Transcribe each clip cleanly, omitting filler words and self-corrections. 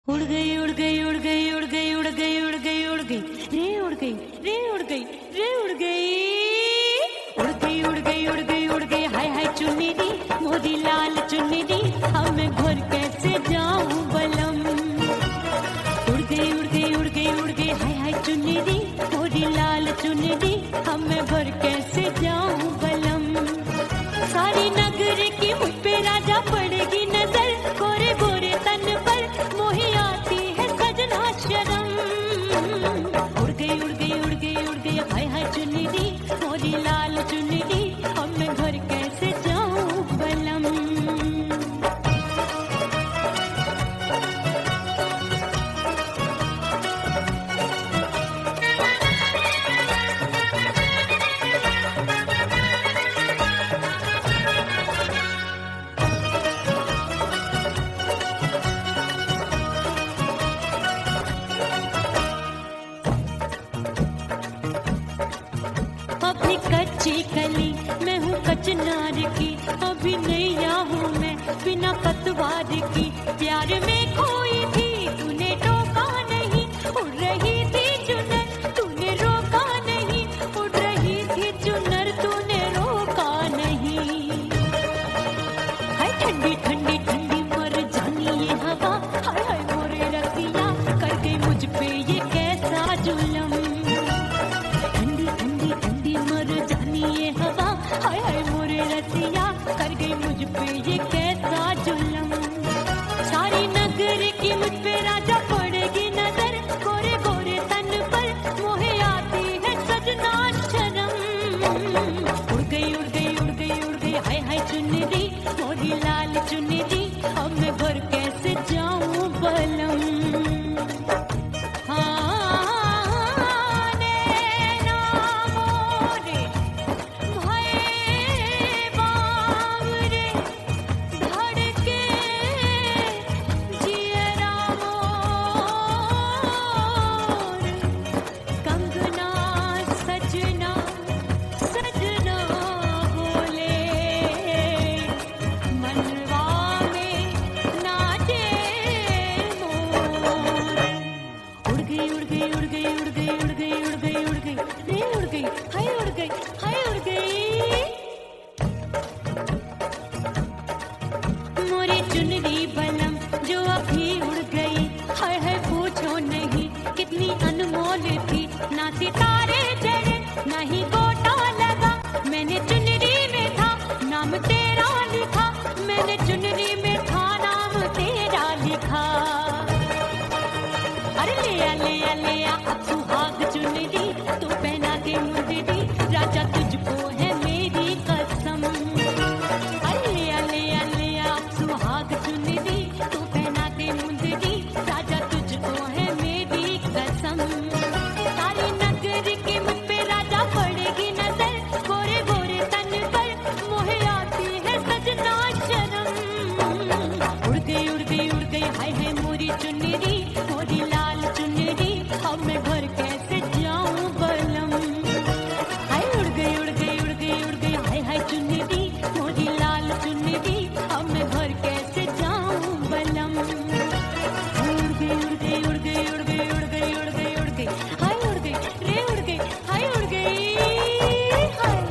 उड़ गई उड़ गई उड़ गई उड़ गई उड़ गई उड़ गई उड़ गई रे उड़ गई रे उड़ गई रे उड़ गई उड़ गई उड़ गई उड़ गई उड़ गई हाय हाय चुन्नी दी मोदी लाल चुन्नी दी अब मैं घर कैसे जाऊं बलम। उड़ गई उड़ गई उड़ गई उड़ गई हाय हाय चुन्नी दी मोदी लाल चुन्नी दी अब मैं घर कैसे जाऊं बलम। सारी नगर की मुझ पे राजा पड़ेगी नजर गोरे गोरे तन पर मोही आती है सजना शर्म। उड़ गई उड़ गई उड़ गई उड़ गई हाय हाय चुन्नी दी मोरी लाल चुन्नी दी अब मैं घर कैसे जाऊं बलम। अपनी कच्ची कली मैं हूँ कचनार की अभी नैया हूँ मैं बिना पतवार की प्यार में खोई थी तूने टोका नहीं उड़ रही थी चुनर तूने रोका नहीं उड़ रही थी चुनर तूने रोका नहीं। हाय ठंडी ठंडी ठंडी मर जानी ये हवा हाय हाय मोरे रतिया कर गई मुझ पे ये कैसा जुल्म। ठंडी ठंडी ठंडी मर जानी ये हवा हाय हाय मोरे रतिया कर गई मुझ पे ये कैसा जुल्म। सारी नगर की मुझ पे राजा पड़ेगी नजर गोरे गोरे तन पर मोहे आती है सजना शर्म। उड़ गई उड़ गई उड़ गई उड़ गई हाय हाय चुन्नी दी मोरी लाल चुन्नी दी अब मैं घर कैसे जाऊं बलम। चुनरी बलम जो अभी उड़ गई हाय हाय पूछो नहीं कितनी अनमोल थी ना सितारे चढ़े ना ही गोटा लगा मैंने चुनरी में था नाम तेरा लिखा मैंने चुनरी में था नाम तेरा लिखा। अरे ले आ अब सुहाग चुनरी तू पहना के मुझे दी राजा तुझको है मेरी कसम। सुहाग चुन्नी दी तू पहना के मुझे दी राजा तुझको है मेरी कसम। सारी नगर की मुझ पे राजा पड़ेगी नजर गोरे गोरे तन पर मोहे आती है सजना शर्म। उड़ गई उड़ गई उड़ गई हाय हाय मोरी चुन्नी दी मोरी लाल चुन्नी दी अब मैं घर कैसे जाऊं बलम। हाय उड़ गई उड़ गई उड़ गई उड़ गई हाय हाय चुन्नी दी मोरी लाल चुन्नी दी अब मैं घर कैसे जाऊं बलम। उड़ गई उड़ गई उड़ गई उड़ गई उड़ गई उड़ गई उड़ गई हाय उड़ गई रे उड़ गई हाय उड़ गई हाय।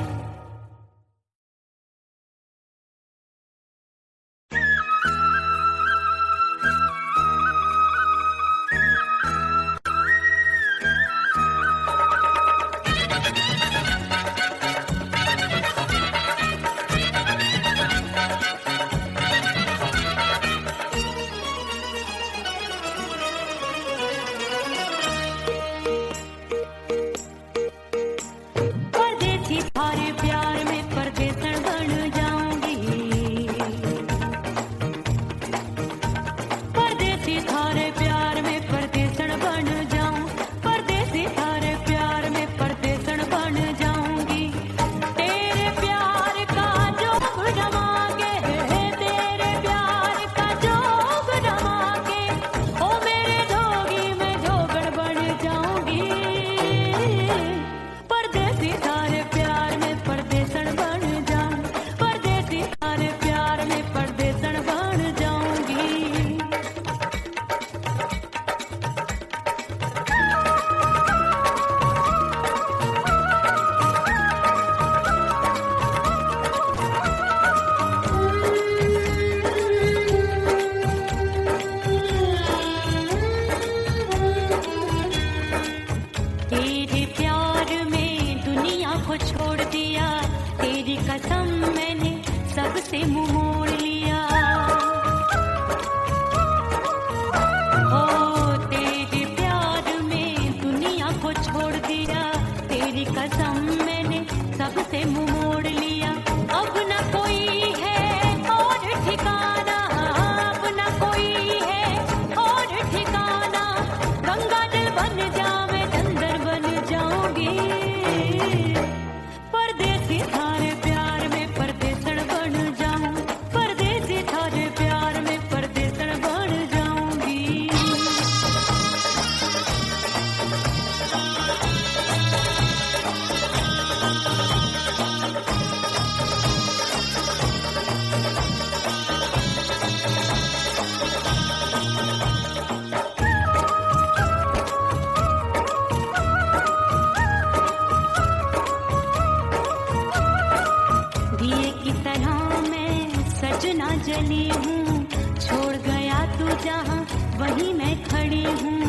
वहीं मैं खड़ी हूँ।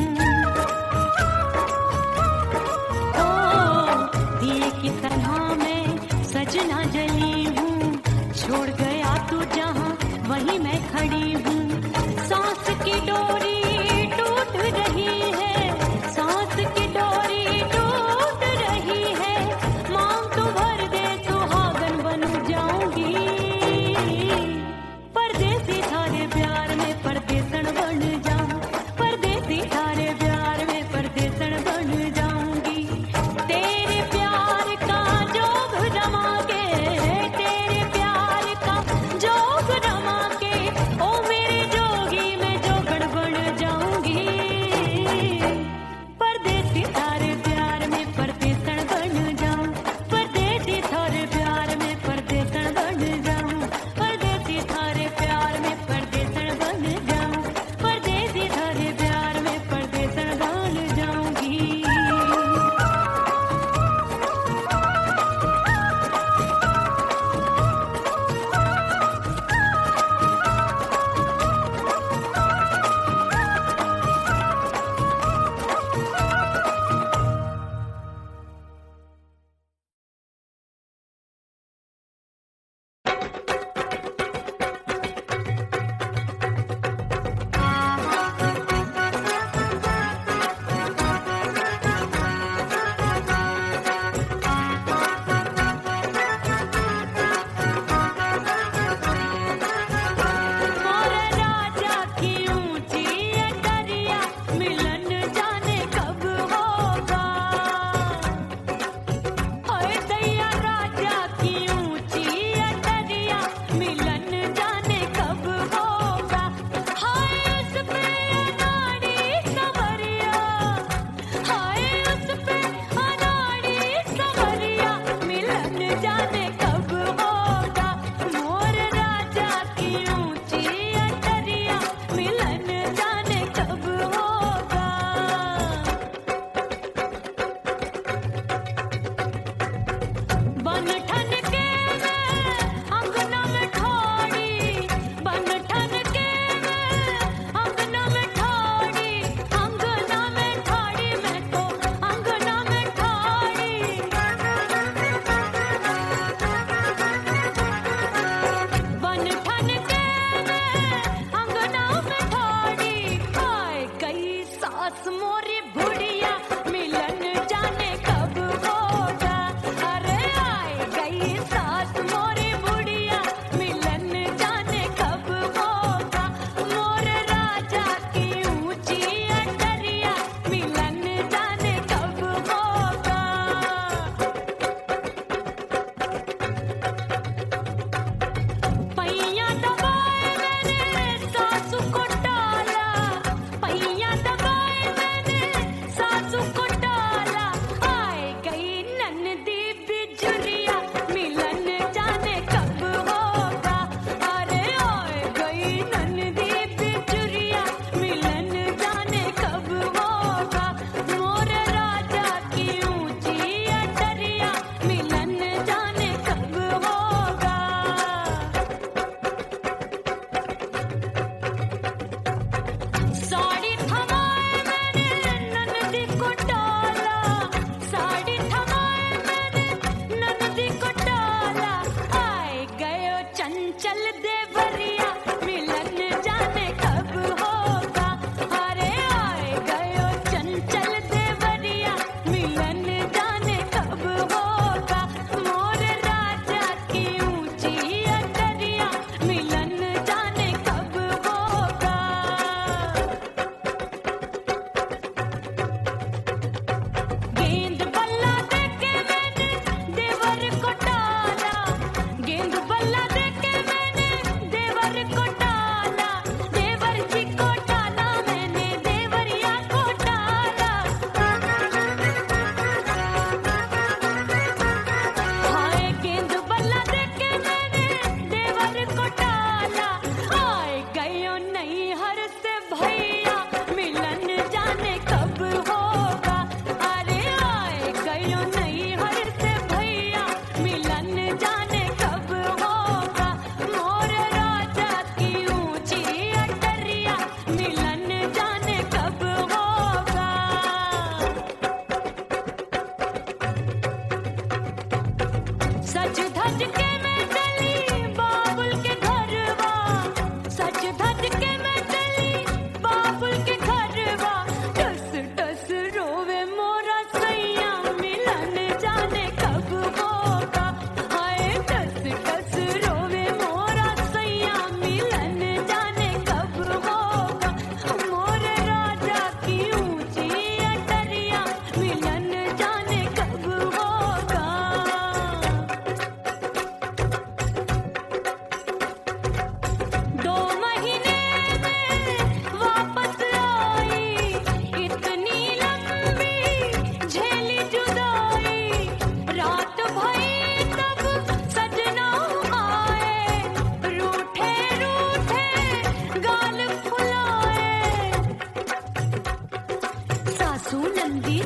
ओ दिए की तरह मैं सजना जली हूँ, छोड़ गया तू जहाँ वहीं मैं खड़ी हूँ। सांस की डोरी टूट रही है, सांस की डोरी टूट रही है, मांग तू भर दे सुहागन बन जाऊंगी। परदेसी थारे प्यार में परदेसन बन जाऊं, परदेसी थारे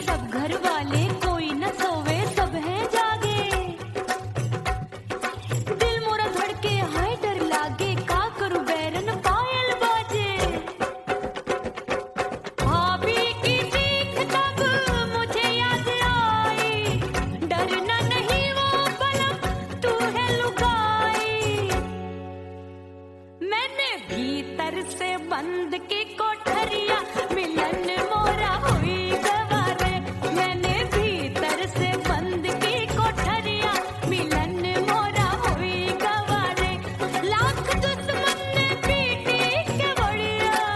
सब घर वाले कोई न सोवे सब है जागे। दिल मोरा धड़के हाय डर लागे का करूं बैरन पायल बाजे। भाभी की चीख तब मुझे याद आई, डरना नहीं वो बलम तू है लुगाई। मैंने भीतर से बंद की कोठरिया मिलन मोरा हुई गवारे। मैंने भीतर से बंद की कोठरिया मिलन मोरा हुई गवारे। लाख दुश्मन ने पीटी के बढ़िया,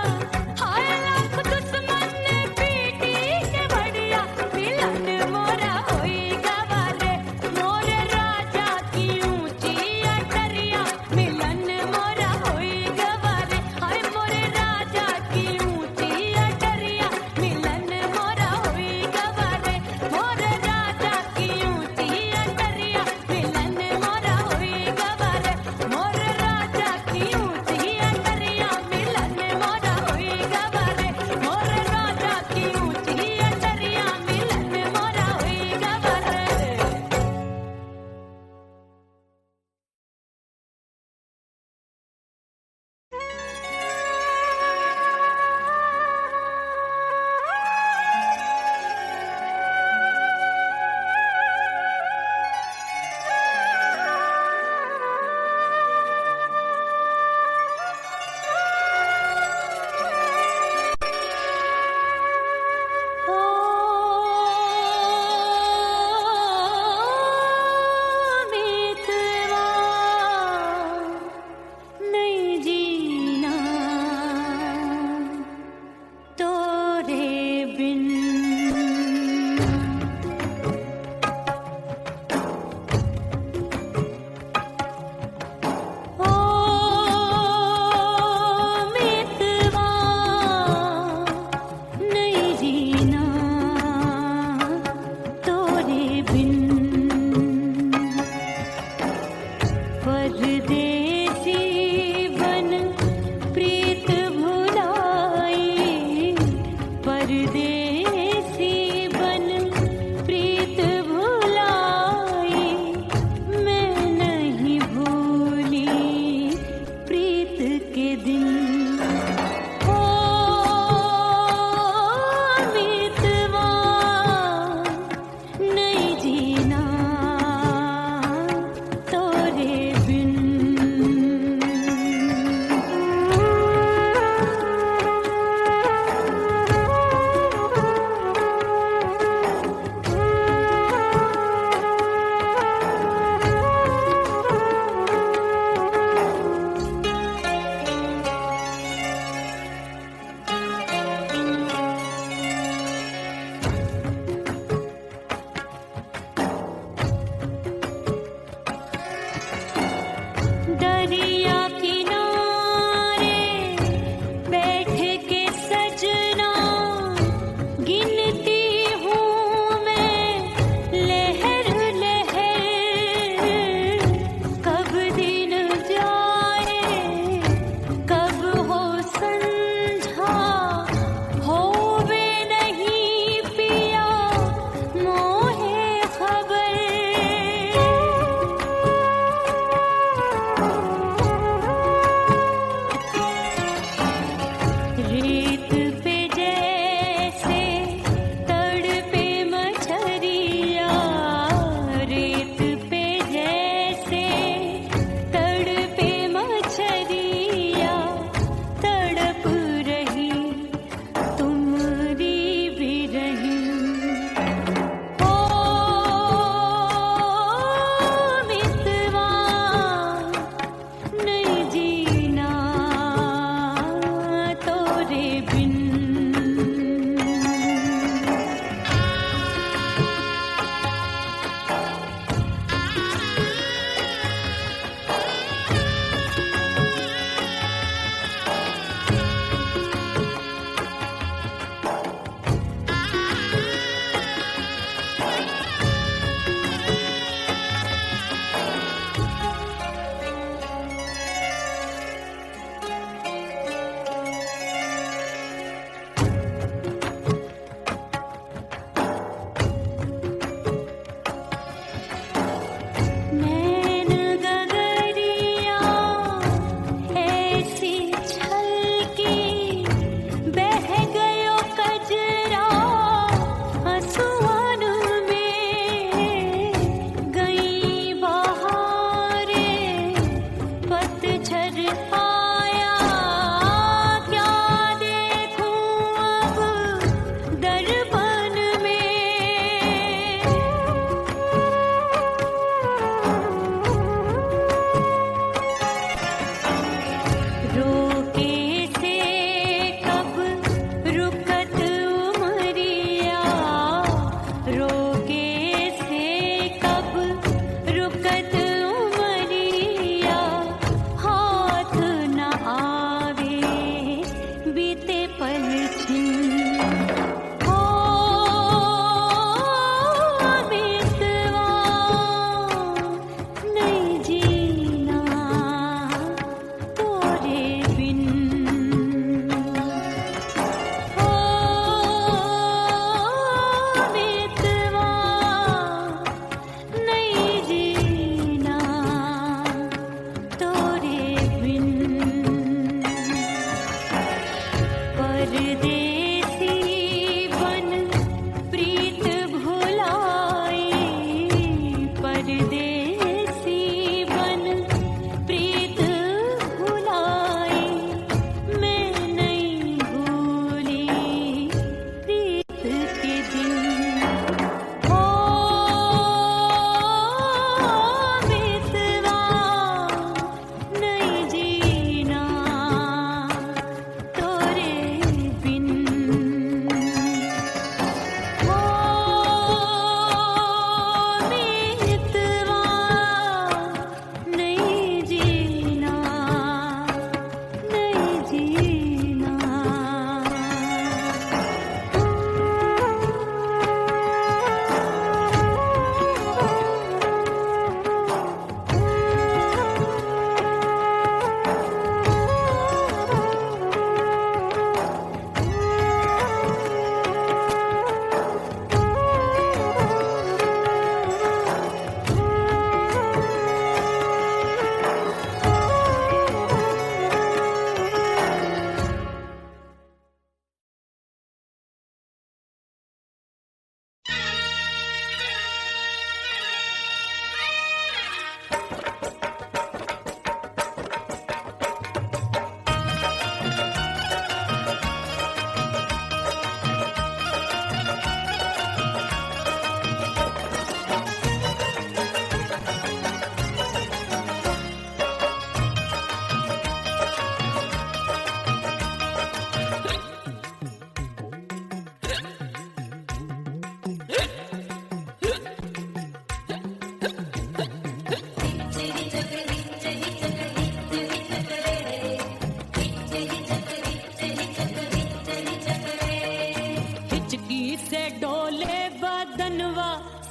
हाय लाख दुश्मन ने पीटी के बढ़िया मिलन मोरा हुई गवारे। मोरे राजा की ऊंची अटरिया मिलन मोरा हुई गवारे। हाय मोरे राजा की ऊंची अटरिया मिलन मोरा हुई गवारे। मोरे राजा की ऊंची अटरिया मिलन मोरा हुई गवारे। मोरे राजा की ऊंची अटरिया मिलन मोरा हुई गवारे। मोरे राजा की ऊंची अटरिया मिलन मोरा हुई गवारे। मितवा नहीं जीना तोरे बिन। ओ मितवा नहीं जीना तोरे बिन। परदेसी बन प्रीत भुलाई, परदेसी बन प्रीत भुलाई। मैं नहीं भूली प्रीत के दिन। ओ मितवा नहीं जीना तोरे बिन। ओ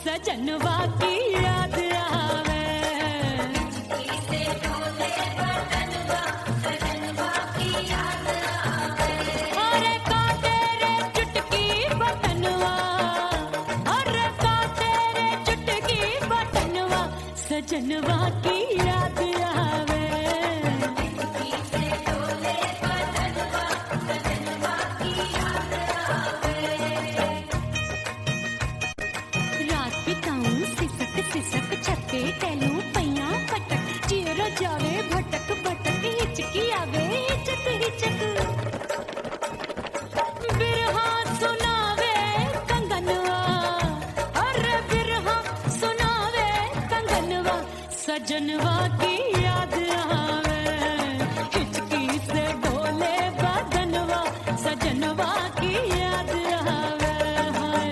सजनवा की याद आवे। अरे का तेरे चुटकी बटनवा, अरे का तेरे चुटकी बटनवा, सजनवा की याद आवे। रात बिताऊं सिसक सिसक छत्ते टैलूं पैया पटक, चिर जावे भटक भटक, हिचकी आवे हिचक हिचक। बिरहा सुनावे कंगनवा, अरे बिरहा सुनावे कंगनवा, सजनवा की याद आवे। हिचकी से डोले बदनवा, सजनवा की याद आवे। हाय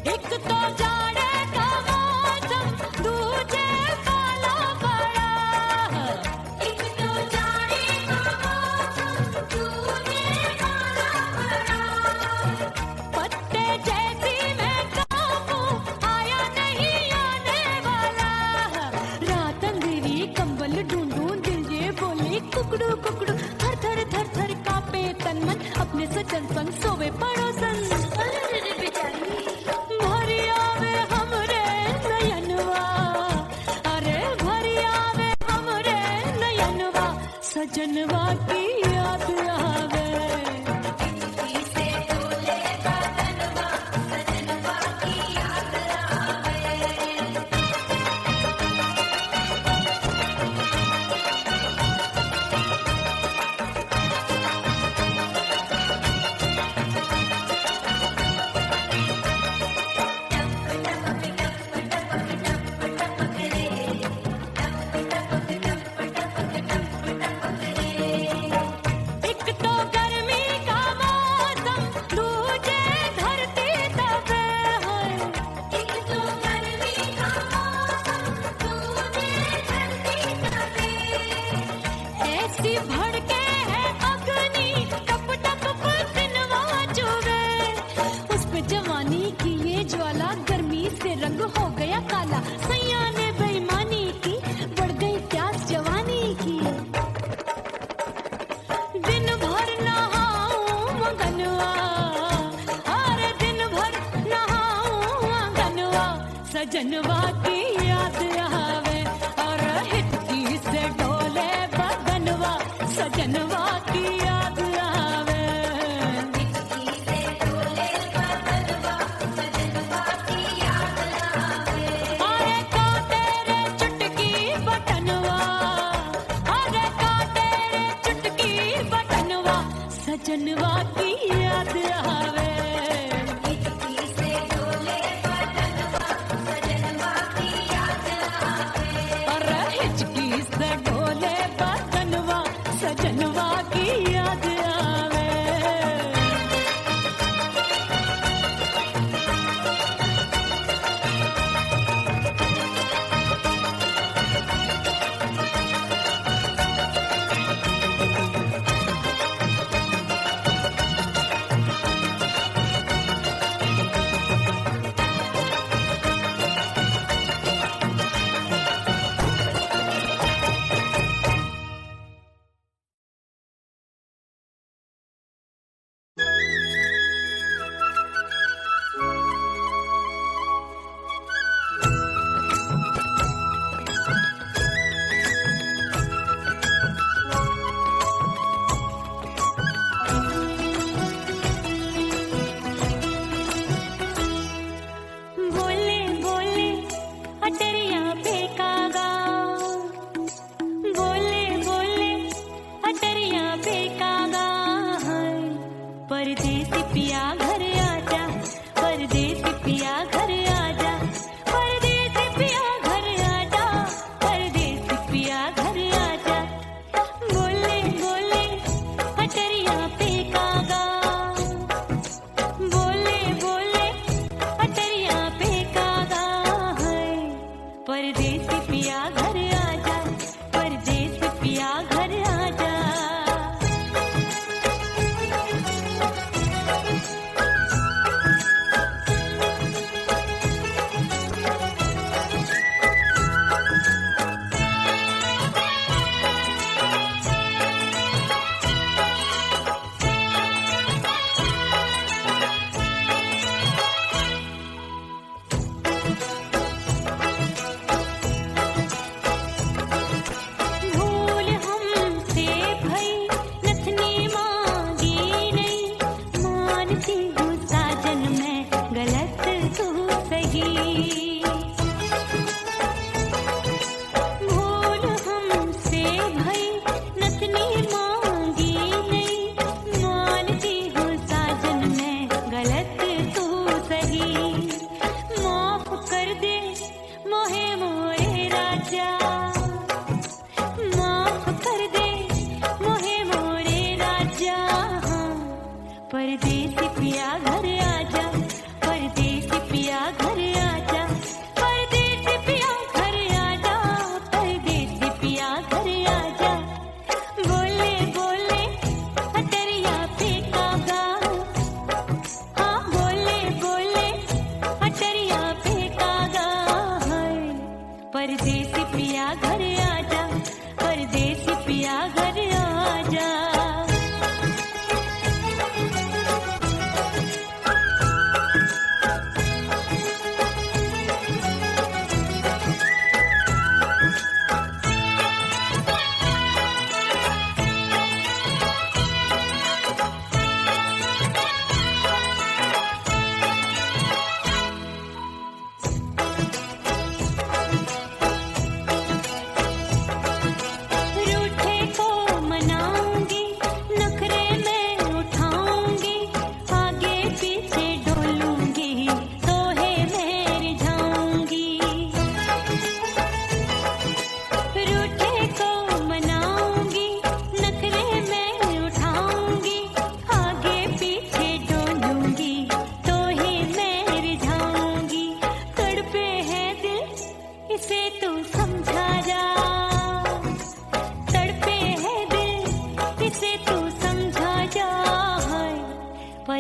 एक तो जाड़े का मौसम, दूजे काला बड़ा। एक तो जाड़े का मौसम, दूजे काला बड़ा। पत्ते जैसी मैं कांपूं, आया नहीं आने वाला। रात अंधेरी कंबल ढूंढूं, दिल ये बोले कुकड़ू कुकड़ू। थर थर थर थर कांपे तन मन, अपने सजन संग सोवे पड़ोसन। भरी आवे हमरे नयनवा, अरे भरी आवे हमरे नयनवा, सजनवा की याद आवे। एक तो गर्मी का मौसम, दूजे धरती तपे है। एक तो गर्मी का मौसम, दूजे धरती तपे। ऐसी भड़के है अग्नि, टप टप पसीनवा चुभे। उस पे जवानी की ये ज्वाला, गर्मी से रंग हो गया काला। सैया ने बेईमानी की, बढ़ गई प्यास जवानी की। दिन भर नहाऊं मंगनवा, अरे दिन भर नहाऊं मंगनवा, सजनवा की याद आवे। और हिचकी से डोले बदनवा, सजनवा की याद आवे। अरे का तेरे चुटकी बटनवा, अरे का तेरे चुटकी बटनवा, सजनवा की याद आवे। हिचकी से डोले बदनवा, सजनवा की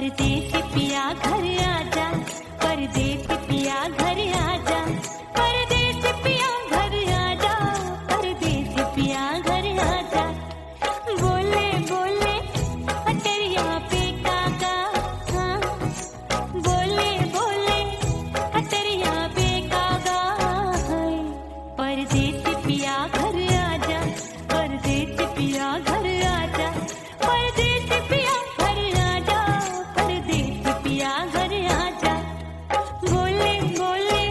परदेसी पिया घर आजा, परदेसी पिया घर आजा, परदेसी पिया घर आजा, परदेसी पिया घर आजा। बोले बोले अटरिया पे काका, हाँ बोले बोले अटरिया पे काका, हाय परदेसी पिया घर आजा, परदेसी पिया घर आजा, परदेसी पिया घर आजा, परदेसी पिया घर आजा। बोले बोले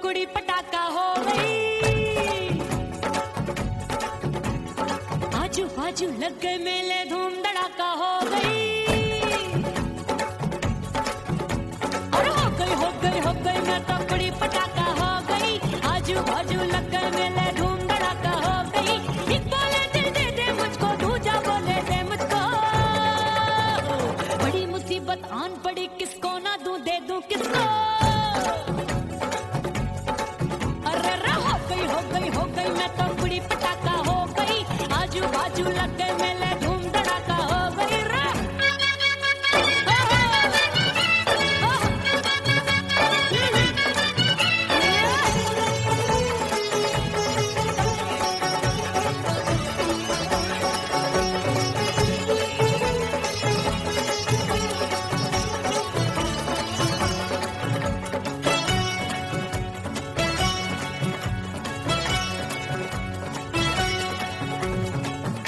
कुड़ी पटाखा हो गई। आजू बाजू लग गए मेले, धूम धड़ाका हो गई। और हो गई मैं तो कुड़ी पटाखा हो गई। आजू बाजू लग गए मेले, धूम धड़ाका हो गई। एक बोले दिल दे दे मुझको, दूजा बोले दे मुझको। बड़ी मुसीबत आन पड़ी, किसको ना दूं दे दूं किसको। अरे हो गई मैं तो कुड़ी पटाखा हो गई। आजू बाजू लग गए मेले, धूम धड़ाका हो गई रे।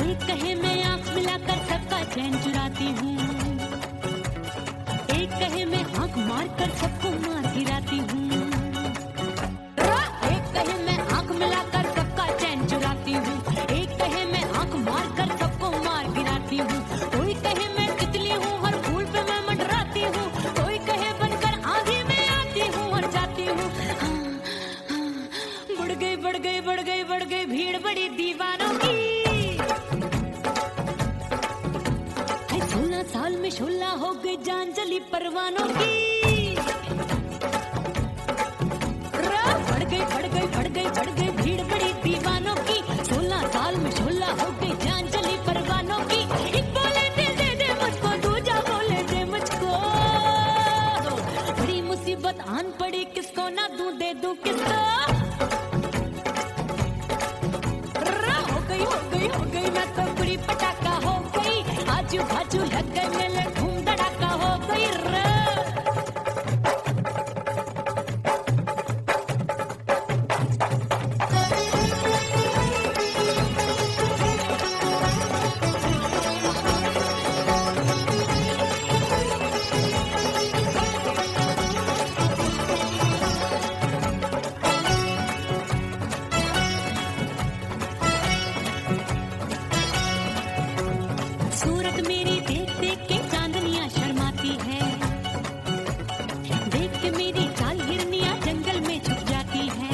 एक कहे मैं आंख मिलाकर सबका चैन चुराती हूँ, एक कहे मैं आंख मारकर सबको मार गिराती हूँ। एक कहे मैं आंख मिलाकर सबका चैन चुराती हूँ, एक कहे मैं आंख मारकर सबको मार गिराती हूँ। कोई कहे मैं तितली हूँ, हर फूल पे मैं मंडराती हूँ। कोई कहे बनकर आगे मैं आती हूँ और जाती हूँ। बढ़ गई भीड़ बड़ी दीवानों की। 16 साल में शोला हो गई जान जली परवानों की। बढ़ गई भीड़ बड़ी दीवानों की। 16 साल में शोला हो गई जान जली परवानों की। एक बोले दिल दे दे मुझको, दूजा बोले दे मुझको। बड़ी मुसीबत आन पड़ी, किसको ना दूं दे दूं किसको। हो गई मैं तो कुड़ी पटाखा हो गई। आजू बाजू लग गए मेले, धूम धड़ाका हो गई रे। सूरत मेरी देख देख के चांदनियां शर्माती है। देख के मेरी चाल हिरनियां जंगल में छुप जाती है।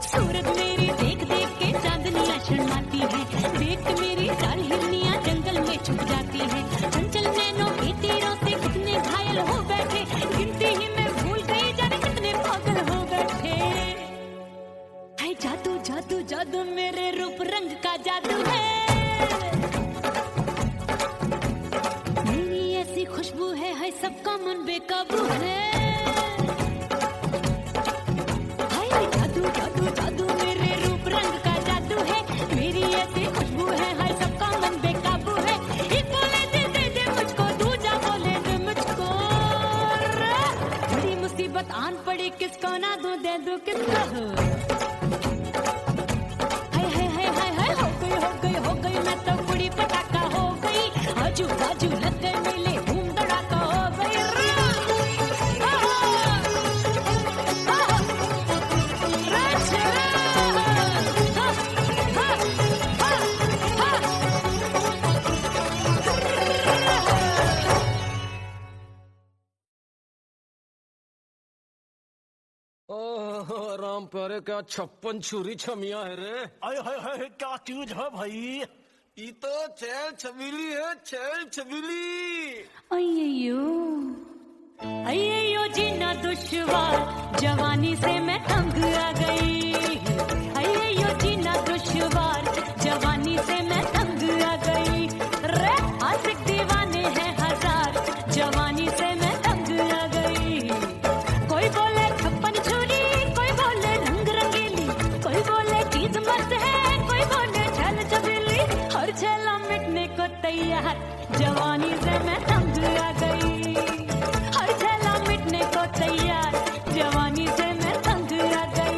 सूरत मेरी देख देख के चांदनियां शर्माती है। देख के मेरी चाल हिरनियां जंगल में छुप जाती है। चंचल नैनों के तीरों से कितने घायल हो बैठे, गिनती ही मैं भूल गई जाने कितने पागल हो बैठे। है जादू जादू जादू मेरे रूप रंग का जादू है। खुशबू है सबका मन बेकाबू है। हाय जादू जादू जादू मेरे रूप रंग का जादू है। मेरी ऐसी खुशबू है सबका मन बेकाबू है। एक बोले दिल दे दे मुझको, दूजा बोले दे मुझको। बड़ी मुसीबत आन पड़ी, किसको ना दूं दे दूं किसको। हो गई मैं तो कुड़ी पटाखा हो गई। आजू बाजू लग गए मेले, धूम धड़ाका हो गई रे। ओह राम प्यारे, क्या 56 छुरी छमिया है रे। हाय हाय हाय, क्या चीज है भाई। ये तो छैल छबीली है, छैल छबीली। अय्यो जीना दुश्वार, जवानी से मैं तंग आ गई। अय्यो जीना दुश्वार, जवानी से मैं तंग आ गई रे। आशिक दीवाने हैं हजार, जवानी से मैं तंग आ गई। कोई बोले 56 छुरी, कोई बोले रंग रंगीली, कोई बोले चीज मस्त है, कोई बोले छैल छबीली। हर छैला मिटने को तैयार, जवानी से मैं तंग आ गई। हर छैला मिटने को तैयार, जवानी से मैं तंग आ गई।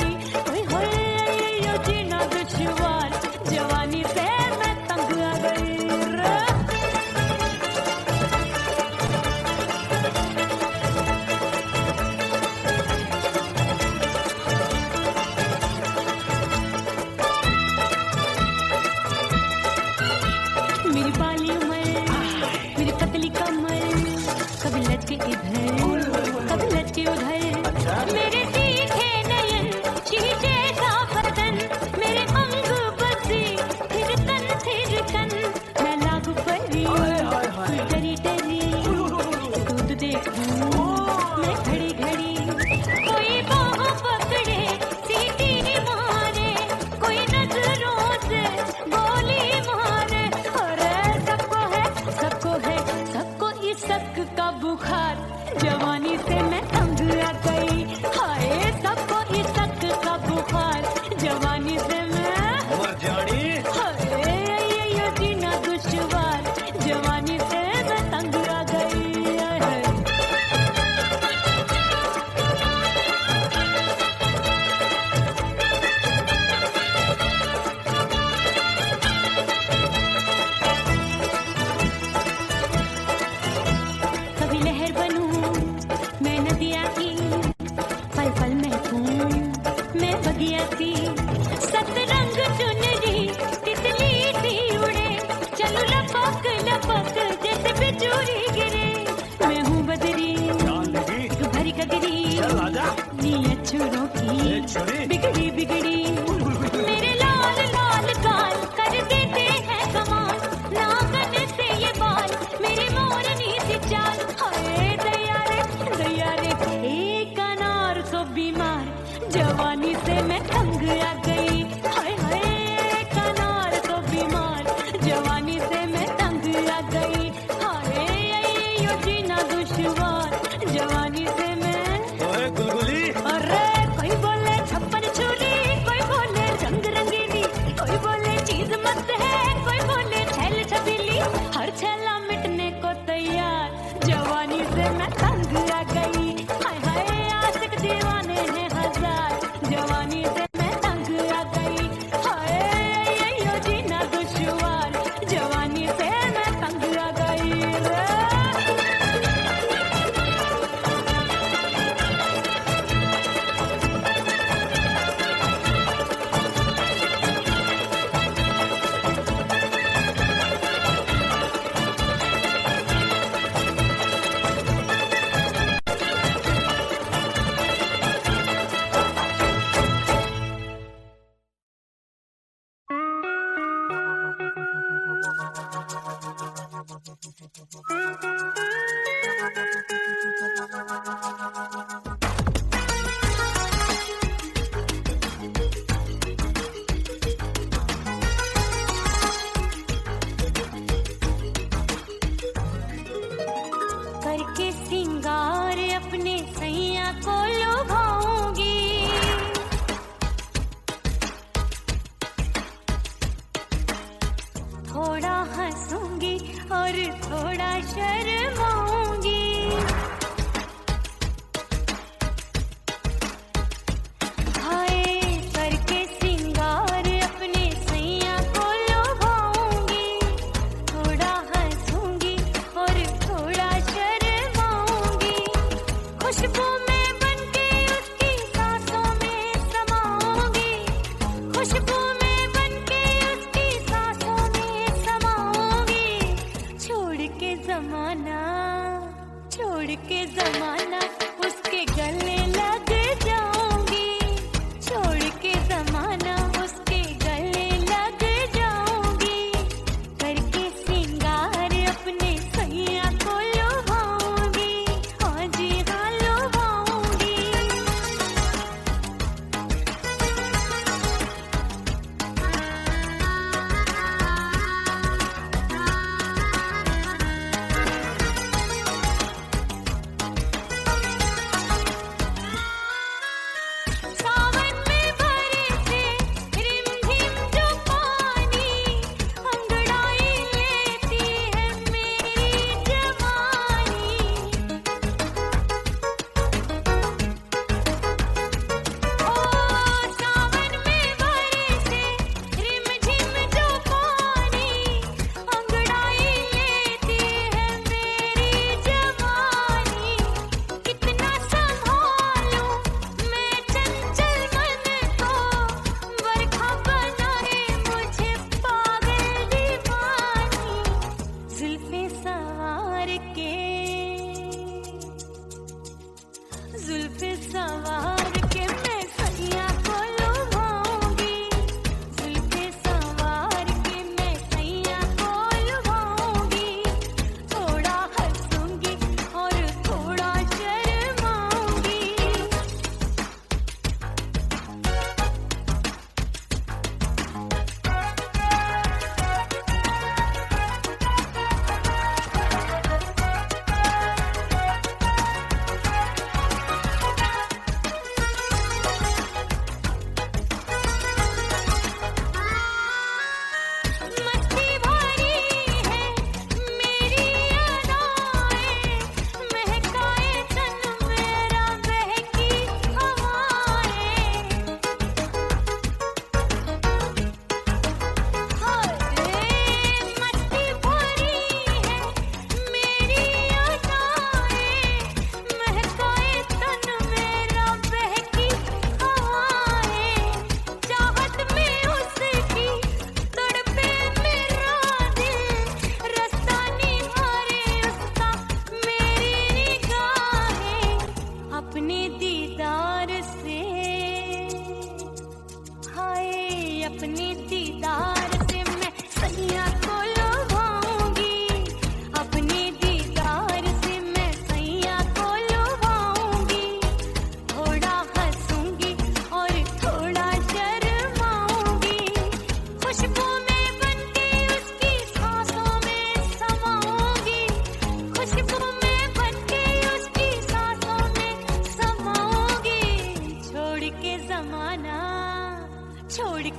चूरी गिरे मैं हूँ बदरी जान लगी भरी कगरी चल आजा नीयत छुरों की ए छोरी बिगड़ी बिगड़ी मेरे लाल लाल गाल कर देते हैं कमाल नागन से ये बाल मेरे मोरनी सी चाल हाय दया रे एक अनार को बीमार जवानी से मैं तंग आ गई हाय हाय एक अनार को बीमार जवानी से मैं तंग आ गई हाय यो जीना दुश्वार जवानी से मैं ओए गुलगुली अरे कोई बोले छप्पन छुरी कोई बोले रंग रंगीली कोई बोले चीज मस्त है कोई बोले छैल छबीली हर छैला मिटने को तैयार जवानी से मैं तंग आ गई हाय हाय आशिक दीवाने हैं हजार जवानी से मैं तंग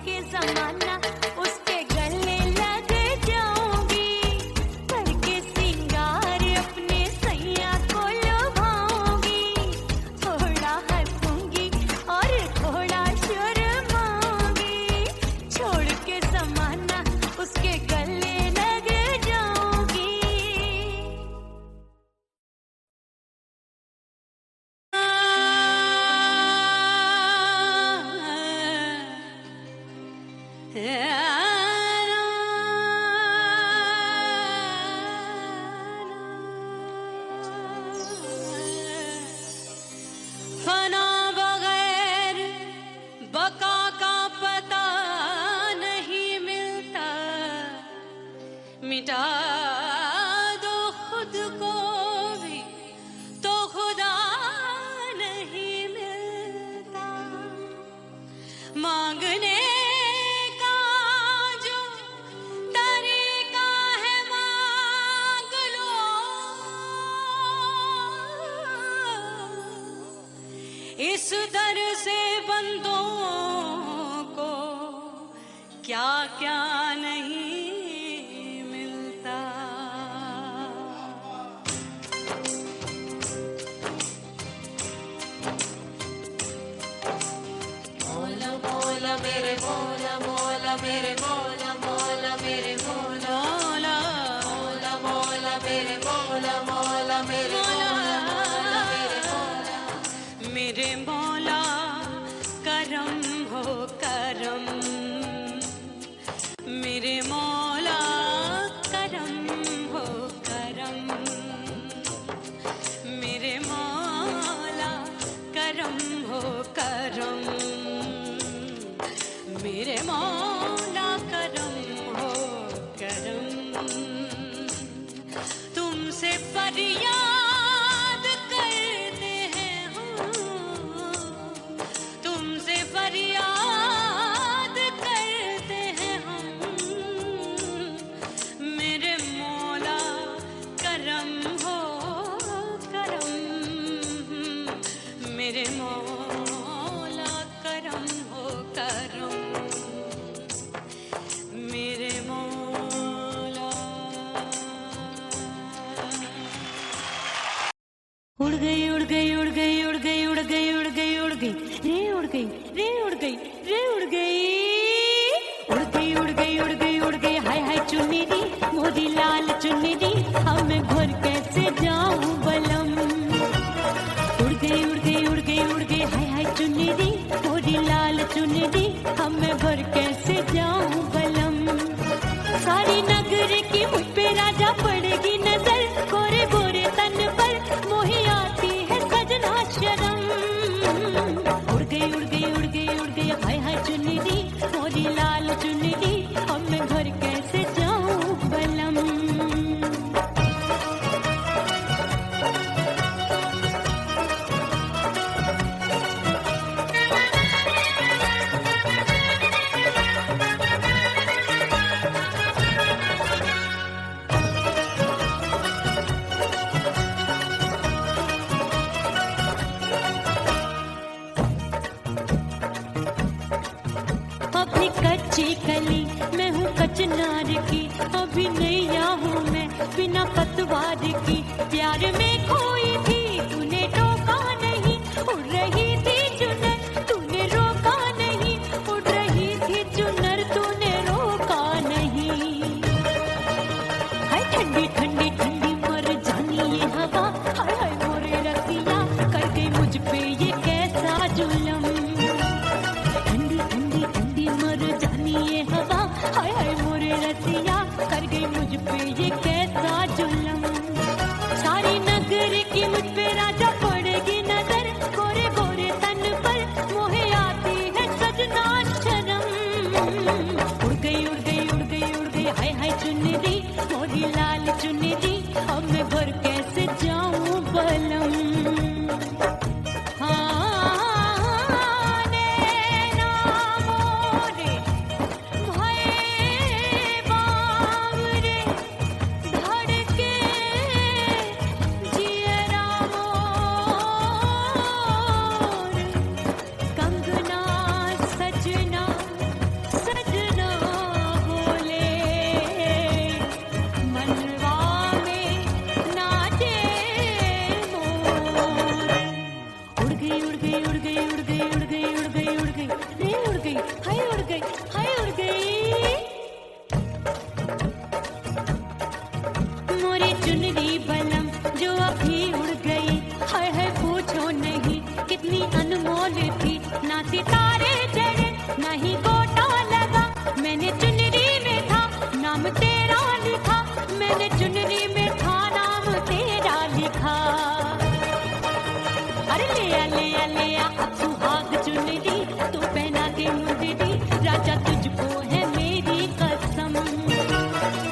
के जमाना उसके गले लग जाऊंगी, करके सिंगार अपने सैया को लुभाऊंगी, थोड़ा हंसूंगी और थोड़ा शर्माऊंगी, छोड़ के जमाना उसके गले लग जाऊंगी। फना बगैर बका का पता नहीं मिलता, मिटा दो खुद को भी तो खुदा नहीं मिलता, मांगने का जो तरीका है मांग लो, इस दर से बंदों को क्या क्या नहीं मिलता। मौला मौला मेरे मौला मौला मेरे मौला मौला मेरे मौला मौला मौला मेरे मौला मौला मेरे मौला मेरे मौला मेरे मौला करम हो करम, मेरे मौला करम हो करम, मेरे मौला करम हो करम, मेरे मौला करम हो करम, तुमसे फरियाद करते हैं हम, तुमसे फरियाद करते हैं हम, मेरे मौला करम हो करम, मेरे मौला करम हो करम, मेरे मौला। उड़ गई उड़ गई उड़ गई उड़ गई उड़ गई उड़ गई उड़ गई रे उड़ गई रे उड़ गई रे उड़ गई उड़ गई उड़ गई उड़ गई उड़ गई हाय हाय चुन्नी दी मोरी लाल चुन्नी दी, अब मैं घर कैसे जाऊं बलम, उड़ गई उड़ गई उड़ गई उड़ गई हाय हाय चुन्नी दी मोरी लाल चुन्नी दी, अब मैं घर कैसे जाऊं बलम, सारी नगर की मुझ पे राजा पड़ेगी नजर, गोरे गोरे तन पर मोही आती है सजना शर्म, उड़ गई उड़ गई उड़ गई उड़ गई हाय हाय चुन्नी दी मोरी लाल चुन्नी दी, अब मैं घर कैसे जाऊं बलम। अपनी कच्ची कली मैं हूँ कचनार की, अभी नैया हूँ मैं बिना पतवार की, प्यार में खोई थी तूने टोका नहीं, उड़ रही थी चुनर तूने रोका नहीं, उड़ रही थी चुनर तूने रोका नहीं, हाय ठंडी ठंडी ठंडी मर जानी ये हवा, हाय हाय मोरे रतिया कर गई मुझ पे ये कैसा जुलम, ठंडी ठंडी ठंडी मर जानी ये हवा, हाय हाय मोरे रतिया कर गई मुझ पे ये कैसा जुलम, सारी नगर की मुझ पे राजा पड़ेगी नजर, गोरे गोरे तन पर मोहे आती है सजना शर्म, उड़ गई उड़ गई उड़ गई उड़ गई हाय हाय चुन्नी दी मोरी लाल चुन्नी दी, अब मैं घर कैसे जाऊं बलम। हाँ सितारे जड़े नहीं गोटा लगा, मैंने चुनरी में था नाम तेरा लिखा, मैंने चुनरी में था नाम तेरा लिखा। अरे ले आ अब सुहाग चुनरी, तू पहना के मुंदरी, राजा तुझको है मेरी कसम।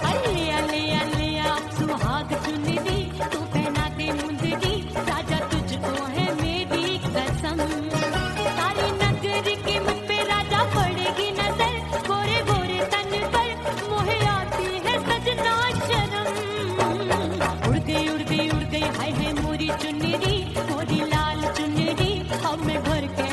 अरे ले आ अब सुहाग चुनरी, तू पहना के मुंदरी, राजा तुझको है मेरी कसम। सारी नगरी की मुझ पे राजा पड़ेगी नजर, गोरे गोरे तन पर मोहे आती है सजना शर्म। उड़ गई हाय है मोरी चुनरी, मोरी लाल चुनरी, अब मैं घर के